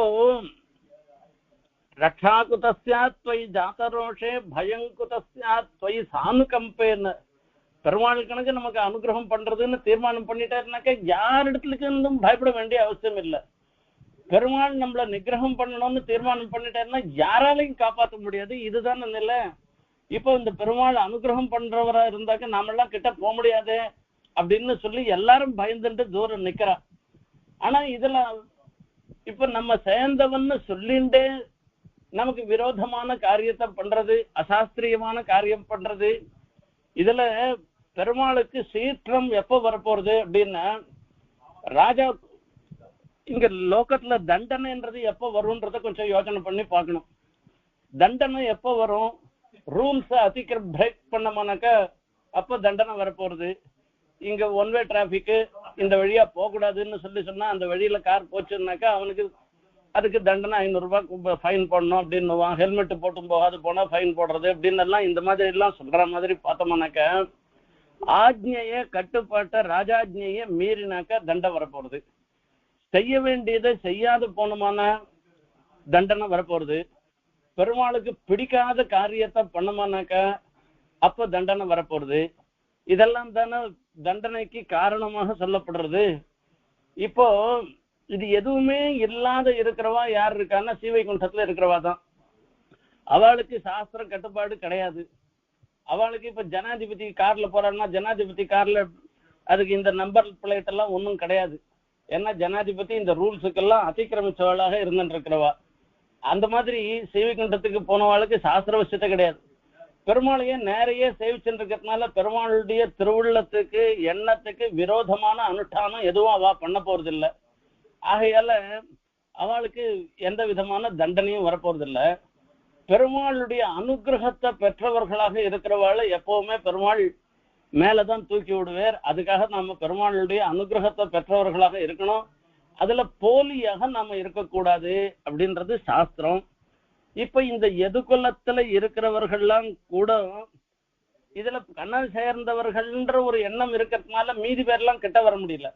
A: ரக்ஷாகுதஸ்யாத்வை ஜாதரோஷே பயங்குதஸ்யாத்வை சானுகம்பேன்னு பெருமாள் கணக்கு நமக்கு அனுகிரகம் பண்றதுன்னு தீர்மானம் பண்ணிட்டாருனாக்க யார் இடத்துலக்கு இருந்தும் பயப்பட வேண்டிய அவசியம் இல்லை. பெருமாள் நம்மள நிகிரகம் பண்ணணும்னு தீர்மானம் பண்ணிட்டாருன்னா யாராலையும் காப்பாற்ற முடியாது. இதுதான் நிலை. இப்போ இந்த பெருமாள் அனுகிரகம் பண்றவரா இருந்தாக்க நாமெல்லாம் கிட்ட போக முடியாது அப்படின்னு சொல்லி எல்லாரும் பயந்துட்டு தூரம் நிக்கிறா. ஆனா இதுல இப்ப நம்ம சேர்ந்தவன்னு சொல்லிண்டே நமக்கு விரோதமான காரியத்தை பண்றது, அசாஸ்திரியமான காரியம் பண்றது, இதுல பெருமாளுக்கு சீற்றம் எப்ப வரப்போறது அப்படின்னா, ராஜா இங்க லோகத்துல தண்டனைன்றது எப்ப வரும்ன்றத கொஞ்சம் யோசனை பண்ணி பார்க்கணும். தண்டனை எப்ப வரும், ரூல்ஸ் பிரேக் பண்ணமானாக்கா அப்ப தண்டனை வரப்போறது. இங்க ஒன்வே டிராபிக் இந்த வழியா போகக்கூடாதுன்னு சொன்னா அந்த வழியில கார் போச்சுன்னாக்கா அவனுக்கு அதுக்கு தண்டனை 500 ரூபாய் ஃபைன் போடணும் அப்படின்னு, ஹெல்மெட் போட்டு போகாது போனா ஃபைன் போடுறது அப்படின்னு எல்லாம் இந்த மாதிரி எல்லாம் சொல்ற மாதிரி பார்த்தோம்னாக்கா ஆஜ்ஞைய கட்டுப்பாட்ட ராஜாஜ்ஞைய மீறினாக்கா தண்டனை வரப்போறது. செய்ய வேண்டியதை செய்யாது போனோமான தண்டனை வரப்போறது. பெருமாளுக்கு பிடிக்காத காரியத்தை பண்ணமானாக்கா அப்ப தண்டனை வரப்போறது. இதெல்லாம் தானே தண்டனைக்கு காரணமாக சொல்லப்படுறது. இப்போ இது எதுவுமே இல்லாத இருக்கிறவா யார் இருக்கான்னா ஸ்ரீவைகுண்டத்துல இருக்கிறவா தான். அவளுக்கு சாஸ்திர கட்டுப்பாடு கிடையாது. அவளுக்கு இப்ப ஜனாதிபதி கார்ல போறான்னா ஜனாதிபதி கார்ல அதுக்கு இந்த நம்பர் பிளேட் எல்லாம் ஒன்றும் கிடையாது. ஏன்னா ஜனாதிபதி இந்த ரூல்ஸுக்கெல்லாம் அதிக்கிரமிச்சவளாக இருந்துட்டு இருக்கிறவா. அந்த மாதிரி ஸ்ரீவைகுண்டத்துக்கு போனவாளுக்கு சாஸ்திர விஷயத்த கிடையாது. பெருமாளையே நேரையே சேவிச்சுட்டு இருக்கிறதுனால பெருமாளுடைய திருவுள்ளத்துக்கு எண்ணத்துக்கு விரோதமான அனுஷ்டானம் எதுவும் அவ பண்ண போறது இல்லை. ஆகையால அவளுக்கு எந்த விதமான தண்டனையும் வரப்போறதில்லை. பெருமாளுடைய அனுகிரகத்தை பெற்றவர்களாக இருக்கிறவாள் எப்பவுமே பெருமாள் மேலதான் தூக்கி விடுவார். அதுக்காக நாம பெருமாளுடைய அனுகிரகத்தை பெற்றவர்களாக இருக்கணும். அதுல போலியாக நாம இருக்கக்கூடாது அப்படின்றது சாஸ்திரம். இப்ப இந்த எதுகுலத்துல இருக்கிறவர்கள்லாம் கூட இதுல கண்ணன் சேர்ந்தவர்கள்ன்ற ஒரு எண்ணம் இருக்கிறதுனால மீதி பேர்லாம் கிட்ட வர முடியல.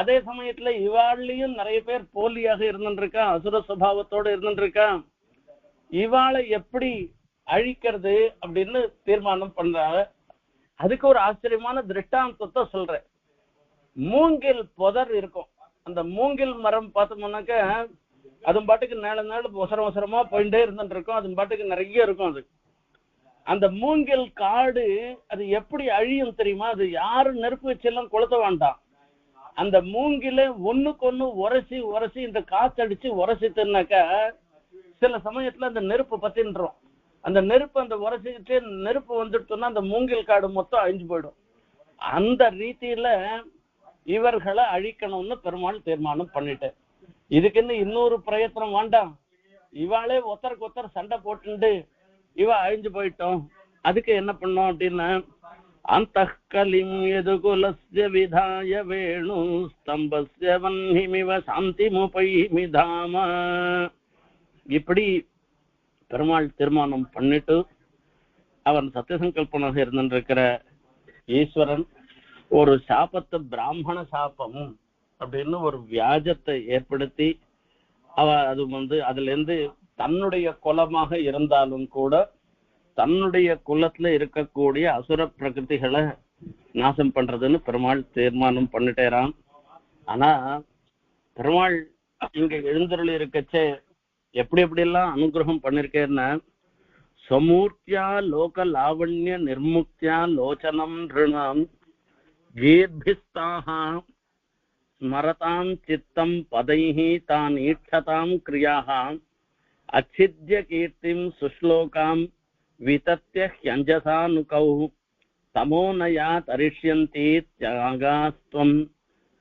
A: அதே சமயத்துல இவாள்லயும் நிறைய பேர் போலியாக இருந்துருக்கா, அசுர சுபாவத்தோட இருந்துருக்கா. இவாளை எப்படி அழிக்கிறது அப்படின்னு தீர்மானம் பண்றாங்க. அதுக்கு ஒரு ஆச்சரியமான திருஷ்டாந்தத்தை சொல்றேன். மூங்கில் புதர் இருக்கும். அந்த மூங்கில் மரம் பார்த்தோம்னாக்க அது பாட்டுக்கு நேர ஒசரமா போயிட்டே இருந்துட்டு இருக்கும். அது பாட்டுக்கு நிறைய இருக்கும். அது அந்த மூங்கில் காடு அது எப்படி அழியும் தெரியுமா? அது யாரும் நெருப்பு வச்செல்லாம் கொளுத்த வேண்டாம். அந்த மூங்கில ஒண்ணுக்கு ஒண்ணு உரசி இந்த காத்தடிச்சு உரசிட்டுனாக்கா சில சமயத்துல அந்த நெருப்பு பத்தின்றோம். அந்த நெருப்பு அந்த உரசிக்கிட்டு நெருப்பு வந்துட்டோம்னா அந்த மூங்கில் காடு மொத்தம் அழிஞ்சு போயிடும். அந்த ரீதியில இவர்களை அழிக்கணும்னு பெருமாள் தீர்மானம் பண்ணிட்டேன். இதுக்குன்னு இன்னொரு பிரயத்தனம் வேண்டாம். இவாளே ஒத்தருக்கு ஒத்தர் சண்டை போட்டு இவ அழிஞ்சு போயிட்டோம். அதுக்கு என்ன பண்ணோம் அப்படின்னா, அந்த கலிம் எதுகுலஸ்ய விதாய வேணு ஸ்தம்பஸ்ய வன்னிமிவ சாந்தி முபைமிதாம. இப்படி பெருமாள் தீர்மானம் பண்ணிட்டு அவன் சத்தியசங்கல்பனாக இருந்திருக்கிற ஈஸ்வரன் ஒரு சாபத்தை, பிராமண சாபம் அப்படின்னு ஒரு வியாஜத்தை ஏற்படுத்தி அது அதுல இருந்து தன்னுடைய குலமாக இருந்தாலும் கூட தன்னுடைய குலத்துல இருக்கக்கூடிய அசுர பிரகிருதிகளை நாசம் பண்றதுன்னு பெருமாள் தீர்மானம் பண்ணிட்டேரான். ஆனா பெருமாள் இங்க எழுந்தருளி இருக்கச்சே எப்படி எல்லாம் அனுகிரகம் பண்ணிருக்கேன்னா, சமூர்த்தியா லோக லாவண்ய நிர்முக்தியா லோச்சனம் ரிணாம் கீர்பிஸ்தாக ஸ்மரதாம் சித்தம் பதைஹி தான் ஈட்சதாம் கிரியாக அச்சித்ய கீர்த்திம் சுஷ்லோகாம் விதத்ய ஹ்யஞ்சசானுகௌ தமோனயா தரிஷ்யந்தி தியாகாஸ்துவம்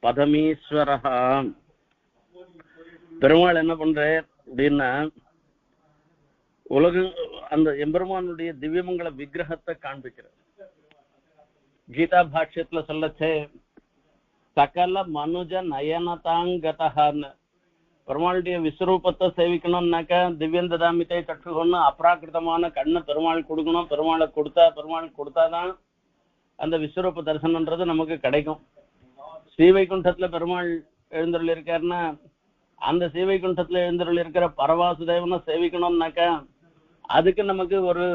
A: பதமீஸ்வரஹ. பெருமாள் என்ன பண்ற அப்படின்னா, உலகம் அந்த எம்பெருமானுடைய திவ்யமங்கல விக்கிரகத்தை காண்பிக்கிறார். கீதா பாஷ்யத்துல சொல்லச்சே சகல மனுஜ நயனதாங்கதான்னு பெருமாளுடைய விஸ்வரூபத்தை சேவிக்கணும்னாக்க திவ்யந்ததாமித்தை கற்றுக்கொண்டு அப்ராக்கிருதமான கண்ணை பெருமாள் கொடுக்கணும். பெருமாள் கொடுத்தாதான் அந்த விஸ்வரூப தரிசனம்ன்றது நமக்கு கிடைக்கும். ஸ்ரீவைகுண்டத்துல பெருமாள் எழுந்தருள் இருக்காருன்னா அந்த ஸ்ரீவைகுண்டத்துல எழுந்தருள் இருக்கிற பரவாசுதேவனை சேவிக்கணும்னாக்க அதுக்கு நமக்கு ஒரு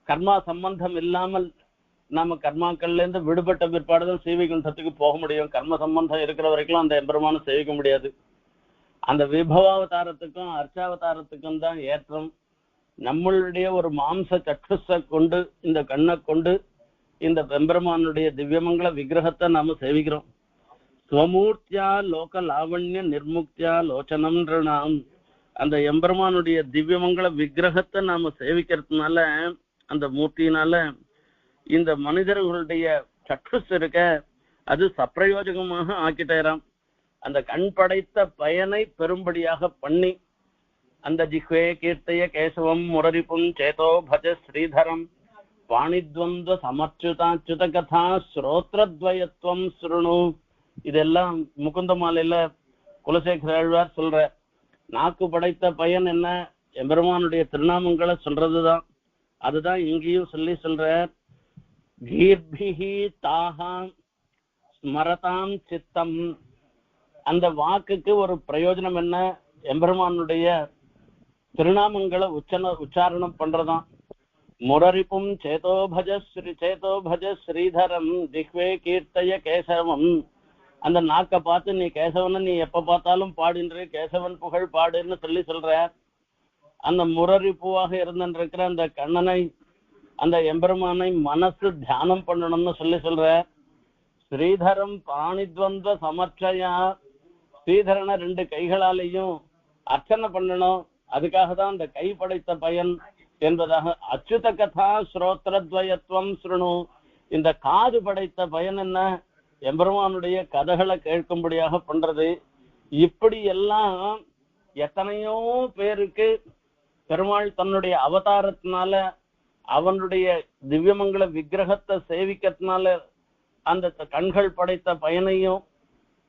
A: கர்மா சம்பந்தம் இல்லாமல் நாம கர்மாக்கள்ல இருந்து விடுபட்ட பிற்பாடுதான் ஸ்ரீவைகுண்டத்துக்கு போக முடியும். கர்ம சம்பந்தம் இருக்கிற வரைக்கும் அந்த எம்பெருமானை சேவிக்க முடியாது. அந்த விபவாவதாரத்துக்கும் அர்ச்சாவதாரத்துக்கும் தான் ஏற்றம். நம்மளுடைய ஒரு மாம்ச சற்றுச கொண்டு இந்த கண்ணை கொண்டு இந்த எம்பெருமானுடைய திவ்யமங்கல விக்கிரகத்தை நாம சேவிக்கிறோம். ஸ்வமூர்த்தியா லோக லாவண்ய நிர்முக்தியா லோச்சனம்ன்ற நாம் அந்த எம்பெருமானுடைய திவ்யமங்கல விக்கிரகத்தை நாம சேவிக்கிறதுனால அந்த மூர்த்தியினால இந்த மனிதர்களுடைய சற்றுஸ் இருக்க அது சப்பிரயோஜகமாக ஆக்கிட்டேராம். அந்த கண் படைத்த பயனை பெரும்படியாக பண்ணி அந்த ஜிஹ்வே கீர்த்தைய கேசவம் முரரிப்பும் சேதோ பஜ ஸ்ரீதரம் பாணித்வந்த சமர்ச்சுதாச்சுத கதா ஸ்ரோத்ரத்வயத்வம் சுருணு. இதெல்லாம் முகுந்த மாலையில குலசேகர ஆழ்வார் சொல்ற. நாக்கு படைத்த பயன் என்ன? எம்பெருமானுடைய திருநாமங்களை சொல்றதுதான். அதுதான் இங்கேயும் சொல்ற. கீர்பிஹி தாஹாம் ஸ்மரதாம் சித்தம். அந்த வாக்குக்கு ஒரு பிரயோஜனம் என்ன? எம்பெருமானுடைய திருநாமங்களை உச்சாரணம் பண்றதாம். முரரிப்பும் சேதோ பஜ ஸ்ரீதரம் திஹ்வே கீர்த்தய கேசவம். அந்த நாக்கை பார்த்து நீ கேசவனை நீ எப்ப பார்த்தாலும் பாடின்ற கேசவன் புகழ் பாடுன்னு சொல்ற. அந்த முரரிப்புவாக இருந்திருக்கிற அந்த கண்ணனை அந்த எம்பெருமானை மனசு தியானம் பண்ணணும்னு சொல்ற. ஸ்ரீதரம் பாணித்வந்த சமர்ச்சையா. ஸ்ரீதரனை 2 கைகளாலேயும் அர்ச்சனை பண்ணணும். அதுக்காக தான் அந்த கை படைத்த பயன் என்பதாக. அச்சுத கதா ஸ்ரோத்ரத்வயத்வம் சுருணு. இந்த காது படைத்த பயன் என்ன? எம்பெருமானுடைய கதைகளை கேட்கும்படியாக பண்றது. இப்படி எல்லாம் எத்தனையோ பேருக்கு பெருமாள் தன்னுடைய அவதாரத்தினால அவனுடைய திவ்யமங்கல விக்கிரகத்தை சேவிக்கிறதுனால அந்த கண்கள் படைத்த பயனையும்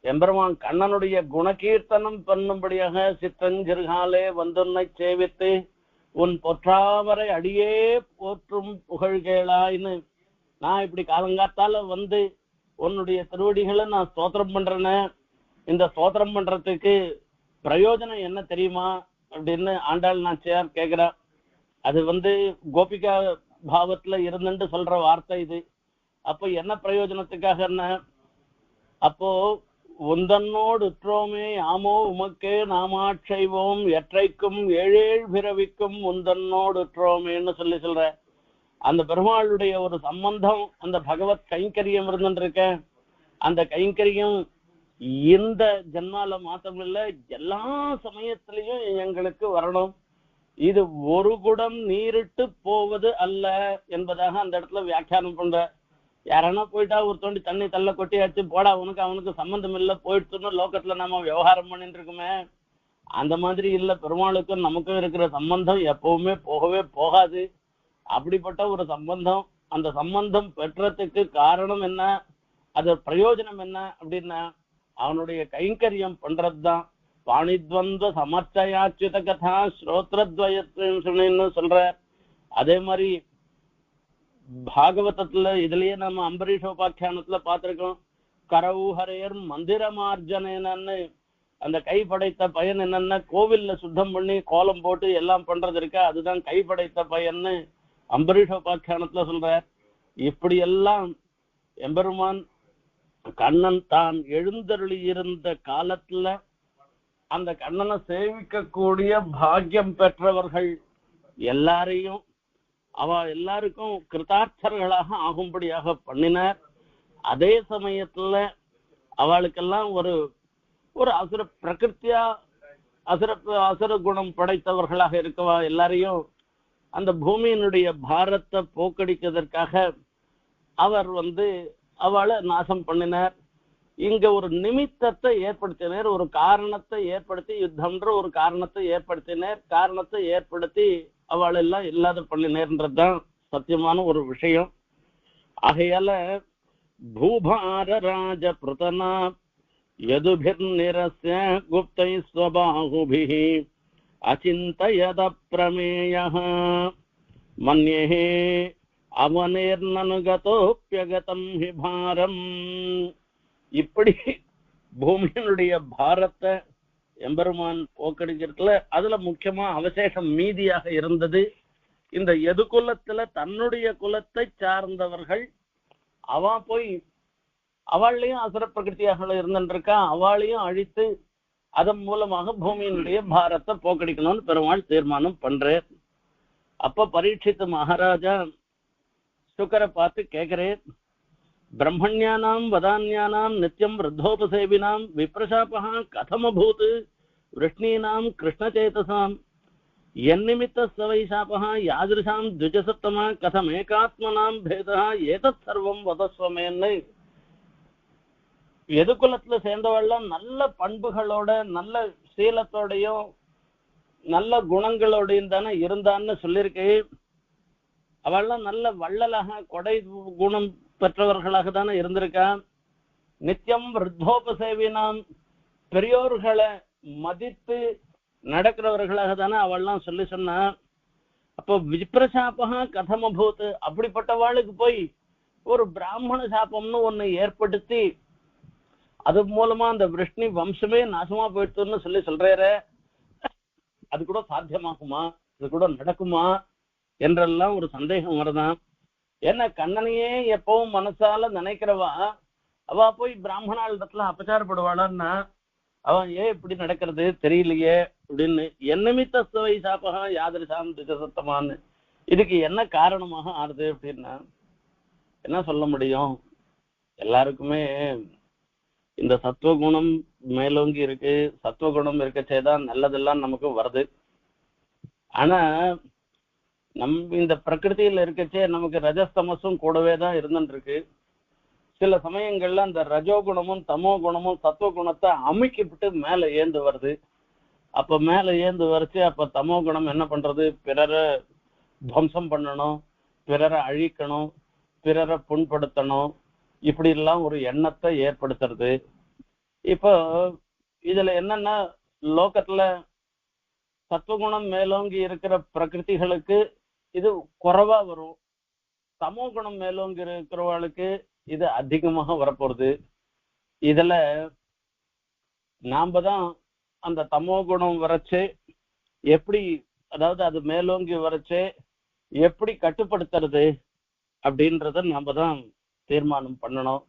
A: எம்பெருமான் கண்ணனுடைய குணகீர்த்தனம் பண்ணும்படியாக சிற்றஞ்சிறுகாலே வந்துன்னை சேவித்து உன் பொற்றாவரை அடியே போற்றும் புகழ்கேளாயின்னு நான் இப்படி காலங்காத்தால வந்து உன்னுடைய திருவடிகளை நான் ஸ்தோத்திரம் பண்றேன்னு இந்த ஸ்தோத்திரம் பண்றதுக்கு பிரயோஜனம் என்ன தெரியுமா அப்படின்னு ஆண்டாள் நாச்சியார் கேக்குறா. அது கோபிகா பாவத்துல இருந்துட்டு சொல்ற வார்த்தை இது. அப்போ என்ன பிரயோஜனத்துக்காக என்ன, அப்போ உந்தன்னோடு உற்றோமே ஆமோ உமக்கே நாமாட்சைவோம் எற்றைக்கும் ஏழேழ் பிறவிக்கும் உந்தன்னோடு உற்றோமேன்னு சொல்ற அந்த பெருமாளுடைய ஒரு சம்பந்தம், அந்த பகவத் கைங்கரியம் இருந்துருக்க. அந்த கைங்கரியம் இந்த ஜன்மால மாத்திரம் இல்ல, எல்லா சமயத்திலையும் எங்களுக்கு வரணும். இது ஒரு குடம் நீரிட்டு போவது அல்ல என்பதாக அந்த இடத்துல வியாக்கியானம் பண்ற. யாரனா போயிட்டா ஒரு தோண்டி தண்ணி தள்ள கொட்டி அடிச்சு போடா அவனுக்கு சம்பந்தம் இல்லை போயிடுச்சுன்னு லோகத்துல நாம விவகாரம் பண்ணிட்டு இருக்குமே, அந்த மாதிரி இல்ல. பெருமாளுக்கும் நமக்கும் இருக்கிற சம்பந்தம் எப்பவுமே போகவே போகாது. அப்படிப்பட்ட ஒரு சம்பந்தம். அந்த சம்பந்தம் பெற்றதுக்கு காரணம் என்ன, அது பிரயோஜனம் என்ன அப்படின்னா அவனுடைய கைங்கரியம் பண்றதுதான். பாணித்வந்த சமர்ச்சயாச்சுத கதா ஸ்ரோத்ரத்வயன்னு சொல்ற. அதே மாதிரி பாகவதத்துல இதுலயே நம்ம அம்பரீஷோபாக்கியானத்துல பார்த்திருக்கோம். கரவு ஹரையர் மந்திரமார்ஜனன்னு அந்த கைப்படைத்த பயன் என்னன்னா கோவில்ல சுத்தம் பண்ணி கோலம் போட்டு எல்லாம் பண்றது இருக்க, அதுதான் கைப்படைத்த பயன்னு அம்பரீஷோபாக்கியானத்துல சொல்றார். இப்படி எல்லாம் எம்பெருமான் கண்ணன் தான் எழுந்தருளி இருந்த காலத்துல அந்த கண்ணனை சேவிக்கக்கூடிய பாக்கியம் பெற்றவர்கள் எல்லாரையும் எல்லாருக்கும் கிருதார்த்தர்களாக ஆகும்படியாக பண்ணினார். அதே சமயத்துல அவளுக்கெல்லாம் ஒரு ஒரு அசுர பிரகிருத்தியா அசுர குணம் படைத்தவர்களாக இருக்கவா எல்லாரையும் அந்த பூமியினுடைய பாரத்தை போக்கடிக்கிறதுக்காக அவர் அவளை நாசம் பண்ணினார். இங்க ஒரு நிமித்தத்தை ஏற்படுத்தினார், ஒரு காரணத்தை ஏற்படுத்தி யுத்தம்ன்ற ஒரு காரணத்தை ஏற்படுத்தினார். காரணத்தை ஏற்படுத்தி அவள் எல்லாம் இல்லாத பண்ணினேன்றதுதான் சத்தியமான ஒரு விஷயம். ஆகையால பூபார ராஜ பிரதனா யதுபிர் நிரஸ்ய குப்தை ஸ்வபாஹுபிஹி அசிந்தயத பிரமேயஹ மன்யே அவனேர்னனுகதோப்யகதம் ஹி பாரம். இப்படி பூமியினுடைய பாரத்தை எம்பெருமான் போக்கடிக்கிறதுல அதுல முக்கியமா அவசேஷம் மீதியாக இருந்தது. இந்த எது குலத்துல தன்னுடைய குலத்தை சார்ந்தவர்கள் போய் அவளையும் அசுர பிரகிருத்தியாக இருந்துருக்கா, அவளையும் அழித்து அதன் மூலமாக பூமியினுடைய பாரத்தை போக்கடிக்கணும்னு பெருமாள் தீர்மானம் பண்றார். அப்ப பரீட்சித்து மகாராஜா சுக்கரை பார்த்து கேட்கிறேன், பிரம்மண்யானாம் வதான்யானாம் நித்தியம் விருத்தோபசேவினாம் விப்ரசாபா கதமபூத் விஷ்ணீனாம் கிருஷ்ணச்சேதசாம் என்னிமித்த சவைசாபா யாதிருஷாம் த்விஜசப்தமா கதமேகாத்மனாம் பேதா ஏதத் சர்வம் வதஸ்வமேன்னு. எதுகுலத்துல சேர்ந்தவெல்லாம் நல்ல பண்புகளோட நல்ல சீலத்தோடையும் நல்ல குணங்களோடையும் தானே இருந்தான்னு சொல்லியிருக்கு. அவெல்லாம் நல்ல வள்ளலாக கொடை குணம் பெற்றவர்களாக தானே இருந்திருக்கா. நித்தியம் விருத்தோபசேவினாம் பெரியோர்களை மதித்து நடக்கிறவர்களாக தானே அவள்லாம் சொல்லி சொன்னா. அப்போ விப்ரசாபகா கதமபூத் அப்படிப்பட்டவாளுக்கு போய் ஒரு பிராமண சாபம்னு ஒண்ணு ஏற்படுத்தி அது மூலமா அந்த விஷ்ணு வம்சமே நாசமா போயிடுதுன்னு சொல்றாரு. அது கூட சாத்தியமாகுமா, அது கூட நடக்குமா என்றெல்லாம் ஒரு சந்தேகம் வருதான். ஏன்னா கண்ணனையே எப்பவும் மனசால நினைக்கிறவா அவ போய் பிராமணால் இடத்துல அபச்சாரப்படுவாளான்னா அவன் ஏன் இப்படி நடக்கிறது தெரியலையே அப்படின்னு. என்னமித்த சுவை சாப்பகா யாதிருஷாம் திசத்தமான்னு இதுக்கு என்ன காரணமாக ஆறுது அப்படின்னா என்ன சொல்ல முடியும். எல்லாருக்குமே இந்த சத்துவகுணம் மேலோங்கி இருக்கு. சத்துவகுணம் இருக்கச்சேதான் நல்லதெல்லாம் நமக்கு வருது. ஆனா இந்த பிரகிருதியில இருக்கச்சே நமக்கு ரஜஸ்தமசும் கூடவே தான் இருந்துட்டு இருக்கு. சில சமயங்கள்ல அந்த ரஜோகுணமும் தமோ குணமும் சத்துவ குணத்தை அமுக்கிவிட்டு மேல ஏந்து வருது. அப்ப மேல ஏந்து வரைச்சு அப்ப தமோ குணம் என்ன பண்றது, பிறரை துவம்சம் பண்ணணும், பிறரை அழிக்கணும், பிறரை புண்படுத்தணும், இப்படி எல்லாம் ஒரு எண்ணத்தை ஏற்படுத்துறது. இப்போ இதுல என்னன்னா லோகத்துல சத்துவகுணம் மேலோங்கி இருக்கிற பிரகிருதிகளுக்கு இது குறைவா வரும். தமோ குணம் மேலோங்கி இருக்கிறவர்களுக்கு இது அதிகமாக வரப்போறது. இதுல நாம தான் அந்த தமோ குணம் வரைச்சு எப்படி, அதாவது அது மேலோங்கி வரைச்சு எப்படி கட்டுப்படுத்துறது அப்படின்றத நாம தான் தீர்மானம் பண்ணணும்.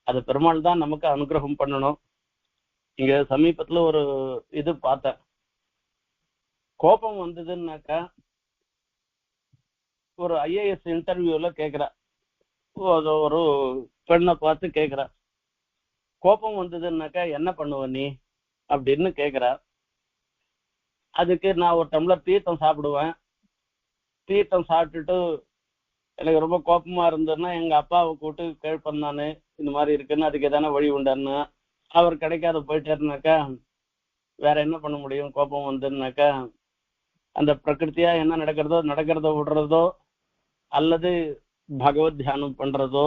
A: அது பெருமாள் தான் நமக்கு அனுகிரகம் பண்ணணும். இங்க சமீபத்துல ஒரு இது பார்த்தேன். கோபம் வந்ததுன்னாக்கா ஒரு ஐஏஎஸ் இன்டர்வியூல கேக்குறா, ஒரு பெண்ணை பார்த்து கேக்குறா, கோபம் வந்ததுன்னாக்கா என்ன பண்ணுவ நீ அப்படின்னு கேக்குறா. அதுக்கு நான் ஒரு டம்ளர் தீர்த்தம் சாப்பிடுவேன், தீர்த்தம் சாப்பிட்டுட்டு எனக்கு ரொம்ப கோபமா இருந்ததுன்னா எங்க அப்பாவை கூட்டு கேட்பேன் நானு, இந்த மாதிரி இருக்குன்னு, அதுக்கு எதான வழி உண்டான்னு. அவர் கிடைக்காத போயிட்டாருனாக்கா வேற என்ன பண்ண முடியும்? கோபம் வந்துன்னாக்கா அந்த பிரகிருத்தியா என்ன நடக்கிறதோ விடுறதோ அல்லது பகவத் தியானம் பண்றதோ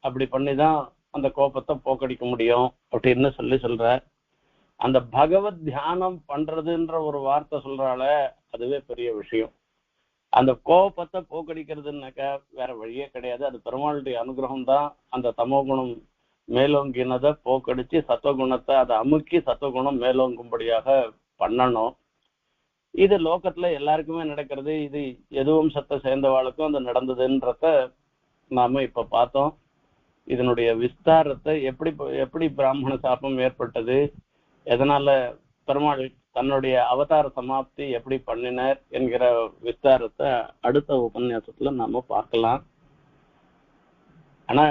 A: அப்படி பண்ணிதான் அந்த கோபத்தை போக்கடிக்க முடியும் அப்படின்னு சொல்ற. அந்த பகவத் தியானம் பண்றதுன்ற ஒரு வார்த்தை சொல்றால, அதுவே பெரிய விஷயம். அந்த கோபத்தை போக்கடிக்கிறதுனாக்கா வேற வழியே கிடையாது. அது பெருமாளுடைய அனுகிரகம் தான். அந்த தமோகுணம் மேலோங்கினதை போக்கடிச்சு சத்துவகுணத்தை அதை அமுக்கி சத்துவகுணம் மேலோங்கும்படியாக பண்ணணும். இது லோகத்துல எல்லாருக்குமே நடக்கிறது. இது எதுவும் சத்தை சேர்ந்தவாளுக்கும் அது நடந்ததுன்றத நாம இப்ப பார்த்தோம். இதனுடைய விஸ்தாரத்தை எப்படி பிராமண சாபம் ஏற்பட்டது, எதனால பெருமாள் தன்னுடைய அவதார சமாப்தி எப்படி பண்ணினார் என்கிற விஸ்தாரத்தை அடுத்த உபன்யாசத்துல நாம பார்க்கலாம். ஆனா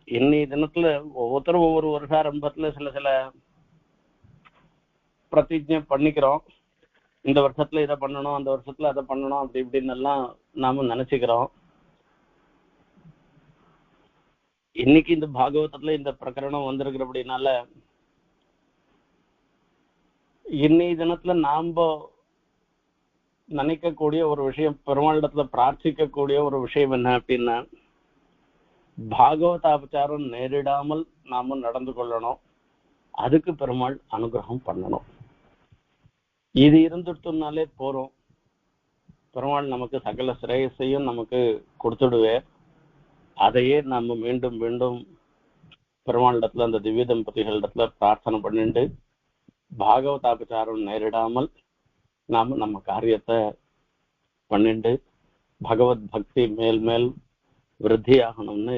A: இன்னைய தினத்துல ஒவ்வொருத்தரும் ஒவ்வொரு வருஷாரம்பத்துல சில பிரதிஜை பண்ணிக்கிறோம். இந்த வருஷத்துல இதை பண்ணணும், அந்த வருஷத்துல அதை பண்ணணும், அப்படி இப்படின்னு எல்லாம் நாம நினைச்சுக்கிறோம். இன்னைக்கு இந்த பாகவதத்துல இந்த பிரகரணம் வந்திருக்கிறபடினால இன்னைய தினத்துல நாம நினைக்கக்கூடிய ஒரு விஷயம், பெருமாளிடத்துல பிரார்த்திக்கக்கூடிய ஒரு விஷயம் என்ன அப்படின்னா, பாகவதாபச்சாரம் நேரிடாமல் நாம நடந்து கொள்ளணும். அதுக்கு பெருமாள் அனுகிரகம் பண்ணணும். இது இருந்துட்டோம்னாலே போறோம். பெருமாள் நமக்கு சகல சிரேயசையும் நமக்கு கொடுத்துடுவேன். அதையே நம்ம மீண்டும் மீண்டும் பெருமாளிடத்துல அந்த திவ்ய தம்பதிகளிடத்துல பிரார்த்தனை பண்ணிட்டு பாகவதாபச்சாரம் நேரிடாமல் நாம நம்ம காரியத்தை பண்ணிட்டு பகவத் பக்தி மேல் மேல் விருத்தியாகணும்னு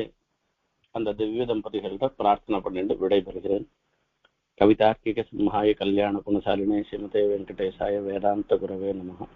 A: அந்த திவ்ய தம்பதிகள்கிட்ட பிரார்த்தனை பண்ணிட்டு விடைபெறுகிறேன். கவிதார்க்கிக சிம்ஹாய கல்யாண குணசாலினே ஸ்ரீமதே வெங்கடேசாய வேதாந்த குரவே நமஹ.